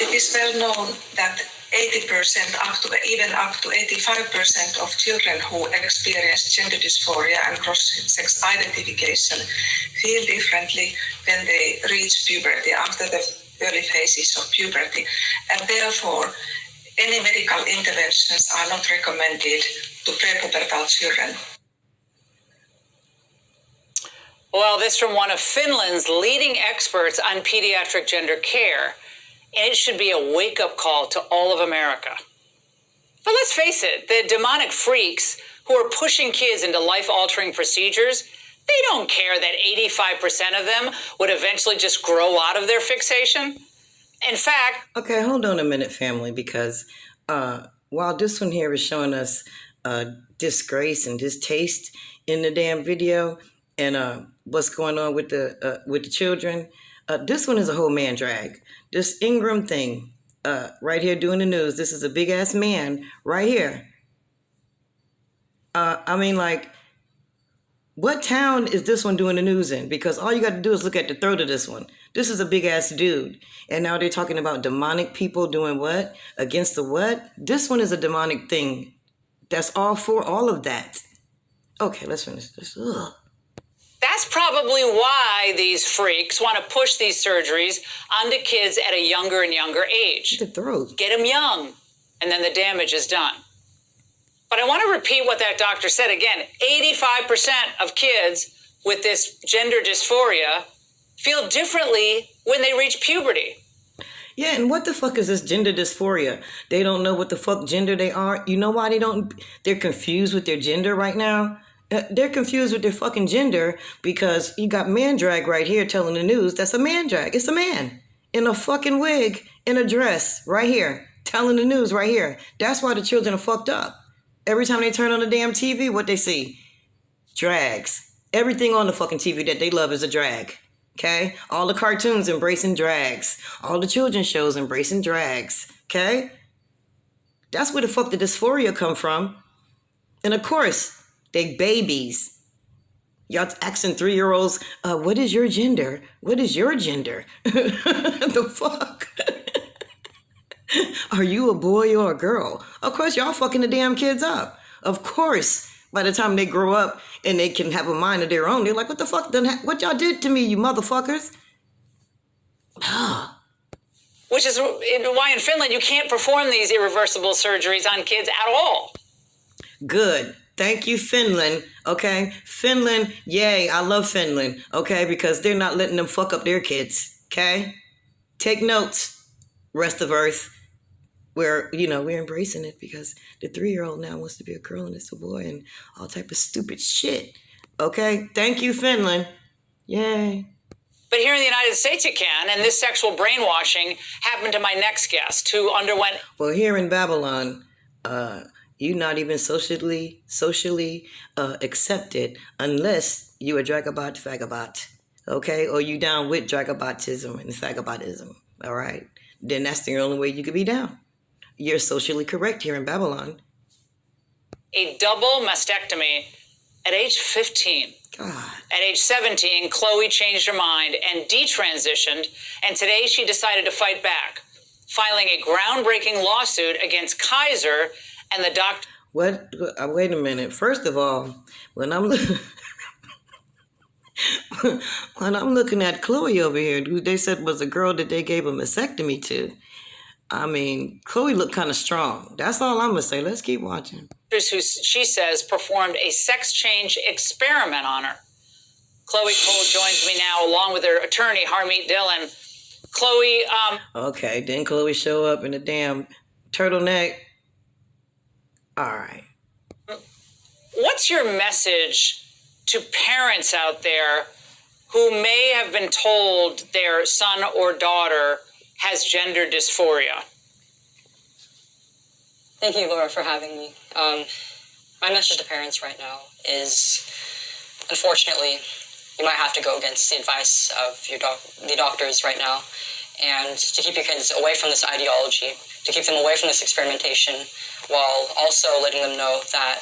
It is well known that 80% up to 85% of children who experience gender dysphoria and cross-sex identification feel differently when they reach puberty, after the early phases of puberty, and therefore any medical interventions are not recommended to prepubertal children. Well, this from one of Finland's leading experts on pediatric gender care. And it should be a wake-up call to all of America. But let's face it, the demonic freaks who are pushing kids into life-altering procedures, they don't care that 85% of them would eventually just grow out of their fixation. In fact... Okay, hold on a minute, family, because while this one here is showing us disgrace and distaste in the damn video and what's going on with the children, this one is a whole man drag. This Ingram thing right here doing the news, this is a big-ass man right here. I mean, like, what town is this one doing the news in? Because all you got to do is look at the throat of this one. This is a big-ass dude. And now they're talking about demonic people doing what? Against the what? This one is a demonic thing. That's all for all of that. Okay, let's finish this. Ugh. That's probably why these freaks want to push these surgeries onto kids at a younger and younger age. The throat. Get them young, and then the damage is done. But I want to repeat what that doctor said again. 85% of kids with this gender dysphoria feel differently when they reach puberty. Yeah, and what the fuck is this gender dysphoria? They don't know what the fuck gender they are. You know why they're confused with their gender right now? They're confused with their fucking gender because you got man drag right here telling the news. That's a man drag. It's a man in a fucking wig, in a dress, right here, telling the news right here. That's why the children are fucked up. Every time they turn on the damn TV, what they see? Drags. Everything on the fucking TV that they love is a drag. Okay? All the cartoons embracing drags. All the children's shows embracing drags. Okay? That's where the fuck the dysphoria come from. And of course, they babies. Y'all asking 3-year-olds, what is your gender? What is your gender? The fuck? Are you a boy or a girl? Of course, y'all fucking the damn kids up. Of course, by the time they grow up and they can have a mind of their own, they're like, what the fuck? What y'all did to me, you motherfuckers? Which is why in Finland you can't perform these irreversible surgeries on kids at all. Good. Thank you, Finland. Okay? Finland, yay, I love Finland. Okay? Because they're not letting them fuck up their kids. Okay? Take notes, rest of Earth. We're embracing it because the 3-year-old now wants to be a girl and it's a boy and all type of stupid shit. Okay? Thank you, Finland. Yay. But here in the United States you can, and this sexual brainwashing happened to my next guest who underwent... Well, here in Babylon, you're not even socially accepted unless you a Dragobot fagabot, okay? Or you down with Dragobotism and fagabotism, all right? Then that's the only way you could be down. You're socially correct here in Babylon. A double mastectomy at age 15. God. At age 17, Chloe changed her mind and detransitioned, and today she decided to fight back, filing a groundbreaking lawsuit against Kaiser and the doctor. What? Wait a minute. First of all, when I'm looking at Chloe over here, who they said was a girl that they gave a mastectomy to, I mean, Chloe looked kind of strong. That's all I'm gonna say. Let's keep watching. Who she says performed a sex change experiment on her. Chloe Cole joins me now, along with her attorney Harmeet Dillon. Chloe, Okay, then Chloe show up in a damn turtleneck. All right. What's your message to parents out there who may have been told their son or daughter has gender dysphoria? Thank you, Laura, for having me. My message to parents right now is, unfortunately, you might have to go against the advice of the doctors right now, and to keep your kids away from this ideology, to keep them away from this experimentation, while also letting them know that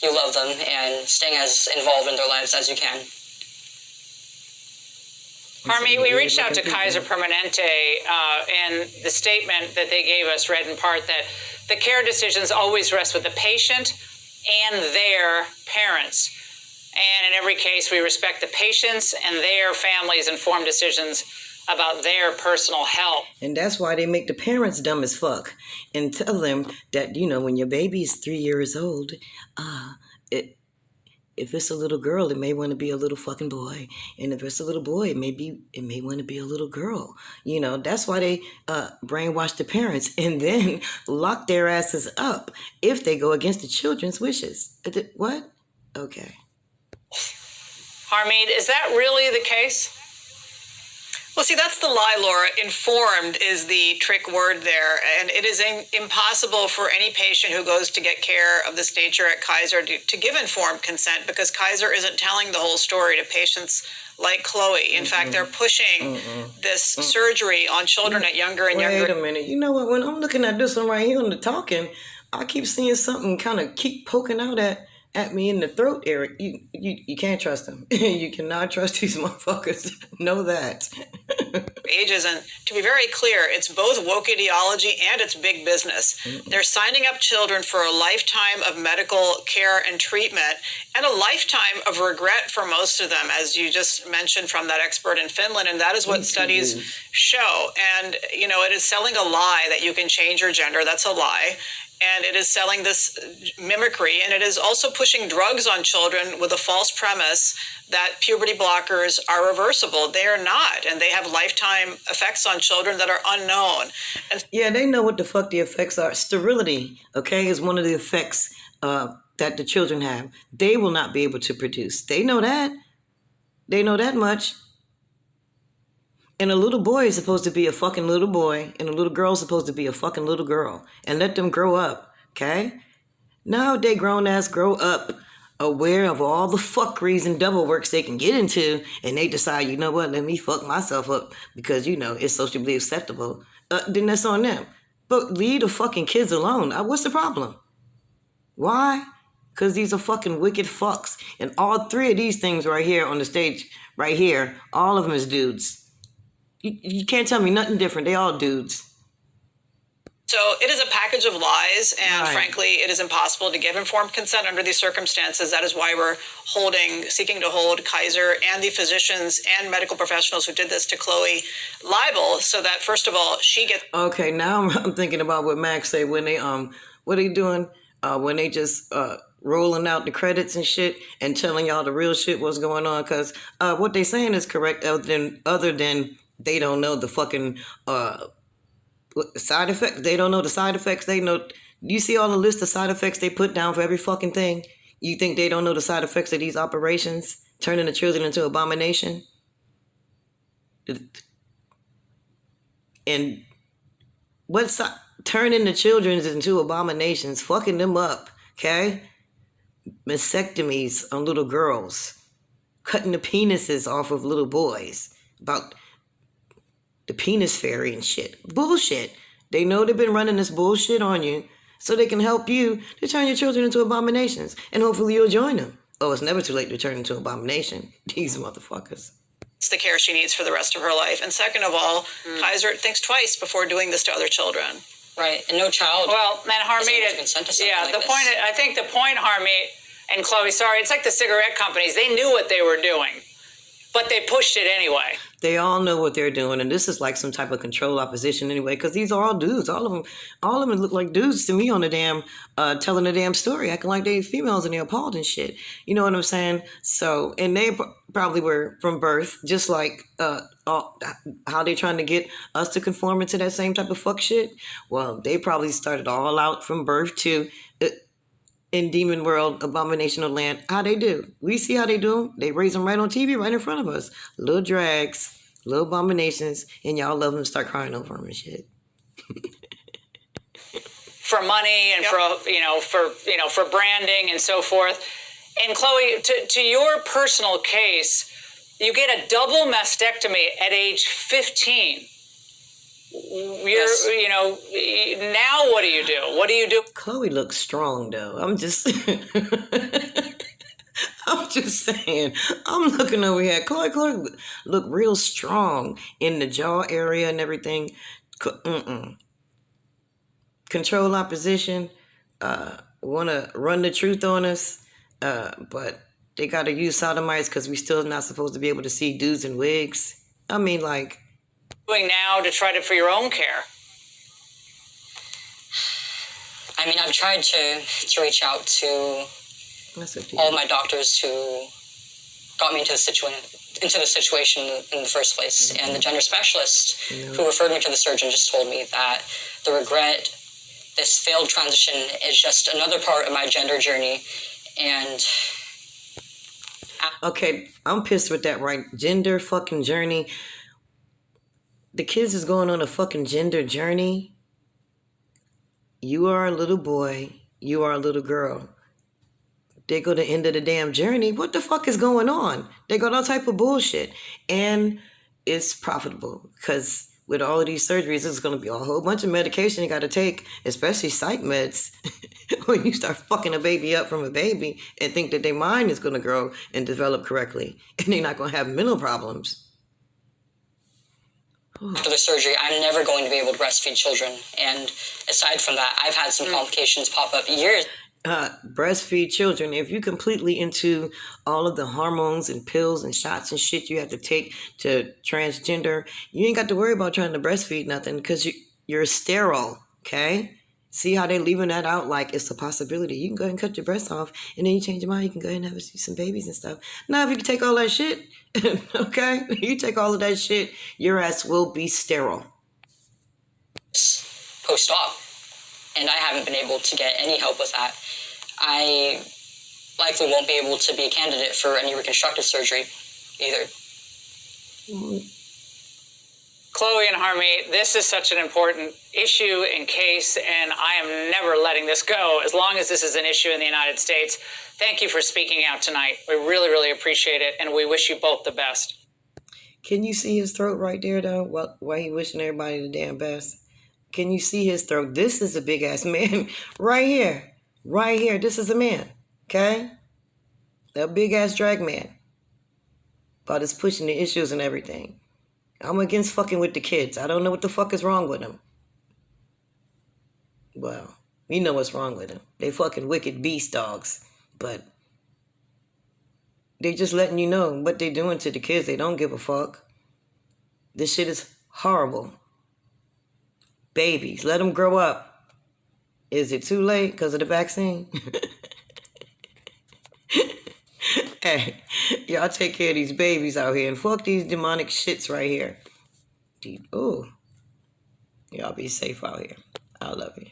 you love them and staying as involved in their lives as you can. Harmeet, we reached out to Kaiser Permanente, and the statement that they gave us read in part that the care decisions always rest with the patient and their parents. And in every case, we respect the patients and their families' informed decisions about their personal health. And that's why they make the parents dumb as fuck and tell them that, you know, when your baby's 3 years old, if it's a little girl, it may want to be a little fucking boy. And if it's a little boy, it may want to be a little girl. You know, that's why they brainwash the parents and then lock their asses up if they go against the children's wishes. What? Okay. Harmeet, is that really the case? Well, see, that's the lie, Laura. Informed is the trick word there. And it is impossible for any patient who goes to get care of this nature at Kaiser to give informed consent, because Kaiser isn't telling the whole story to patients like Chloe. In fact, they're pushing this surgery on children at younger and younger. Wait a minute. You know what? When I'm looking at this one right here on the talking, I keep seeing something kind of keep poking out at me in the throat area. You can't trust them. You cannot trust these motherfuckers. Know that. Ages, and to be very clear, it's both woke ideology and it's big business. They're signing up children for a lifetime of medical care and treatment and a lifetime of regret for most of them, as you just mentioned from that expert in Finland, and that is what studies show. And, you know, it is selling a lie that you can change your gender. That's a lie. And it is selling this mimicry, and it is also pushing drugs on children with a false premise that puberty blockers are reversible. They are not, and they have lifetime effects on children that are unknown. And yeah, they know what the fuck the effects are. Sterility, okay, is one of the effects that the children have. They will not be able to produce. They know that. They know that much. And a little boy is supposed to be a fucking little boy, and a little girl is supposed to be a fucking little girl. And let them grow up, okay? Now they grown ass grow up, aware of all the fuckeries and double works they can get into, and they decide, you know what, let me fuck myself up because, you know, it's socially acceptable. Then that's on them. But leave the fucking kids alone. What's the problem? Why? Because these are fucking wicked fucks. And all three of these things right here on the stage, right here, all of them is dudes. You can't tell me nothing different. They all dudes. so it is a package of lies, and Right. frankly, it is impossible to give informed consent under these circumstances. That is why we're seeking to hold Kaiser and the physicians and medical professionals who did this to Chloe liable, so that first of all, she gets. Okay, now I'm thinking about what Max say when they what they doing when they just rolling out the credits and shit and telling y'all the real shit what's going on, because what they saying is correct, other than they don't know the fucking side effects. They don't know the side effects. They know. You see all the list of side effects they put down for every fucking thing? You think they don't know the side effects of these operations, turning the children into abomination? And what's turning the children into abominations, fucking them up, okay? Mastectomies on little girls, cutting the penises off of little boys, about the penis fairy and shit. Bullshit. They know they've been running this bullshit on you so they can help you to turn your children into abominations, and hopefully you'll join them. Oh, it's never too late to turn into abomination. These motherfuckers. The care she needs for the rest of her life. And second of all, Kaiser thinks twice before doing this to other children. Right, and no child. Well, and Harmeet, consent to something yeah, like the this. point. I think the point, Harmeet and Chloe. Sorry, it's like the cigarette companies. They knew what they were doing, but they pushed it anyway. They all know what they're doing, and this is like some type of control opposition anyway, because these are all dudes. All of them look like dudes to me on the damn, telling the damn story, acting like they females and they're appalled and shit. You know what I'm saying? So, and they probably were from birth, just like how they trying to get us to conform into that same type of fuck shit. Well, they probably started all out from birth to in Demon World, Abominational Land. How they do? We see how they do them. They raise them right on TV, right in front of us. Little drags, little abominations, and y'all love them and start crying over them and shit. For money and for branding and so forth. And Chloe, to your personal case, you get a double mastectomy at age 15. Yes. Now what do you do? What do you do? Chloe looks strong though. I'm just just saying. I'm looking over here. Chloe look real strong in the jaw area and everything. Control opposition. Want to run the truth on us. But they got to use sodomites because we still not supposed to be able to see dudes in wigs. I mean, like. Doing now to try to for your own care? I mean, I've tried to reach out to all my doctors who got me into the situation in the first place. Mm-hmm. And the gender specialist who referred me to the surgeon just told me that the regret, this failed transition, is just another part of my gender journey. And okay, I'm pissed with that, right? Gender fucking journey. The kids is going on a fucking gender journey. You are a little boy. You are a little girl. They go to the end of the damn journey. What the fuck is going on? They got all type of bullshit. And it's profitable because with all of these surgeries, there's going to be a whole bunch of medication you got to take, especially psych meds, when you start fucking a baby up from a baby and think that their mind is going to grow and develop correctly. And they're not going to have mental problems. After the surgery, I'm never going to be able to breastfeed children. And aside from that, I've had some complications pop up years. Breastfeed children. If you're completely into all of the hormones and pills and shots and shit you have to take to transgender, you ain't got to worry about trying to breastfeed nothing because you're sterile, okay? See how they're leaving that out like it's a possibility. You can go ahead and cut your breasts off and then you change your mind. You can go ahead and have some babies and stuff. Now, if you can take all that shit, okay? You take all of that shit, your ass will be sterile. Post-op. And I haven't been able to get any help with that. I likely won't be able to be a candidate for any reconstructive surgery either. Chloe and Harmeet, this is such an important issue and case, and I am never letting this go as long as this is an issue in the United States. Thank you for speaking out tonight. We really, really appreciate it, and we wish you both the best. Can you see his throat right there, though, while he wishing everybody the damn best? Can you see his throat? This is a big-ass man right here. Right here. This is a man, okay? A big-ass drag man. About his pushing the issues and everything. I'm against fucking with the kids. I don't know what the fuck is wrong with them. Well, you know what's wrong with them. They fucking wicked beast dogs. But they just letting you know what they doing to the kids. They don't give a fuck. This shit is horrible. Babies, let them grow up. Is it too late because of the vaccine? Hey, y'all take care of these babies out here and fuck these demonic shits right here. Ooh. Y'all be safe out here. I love you.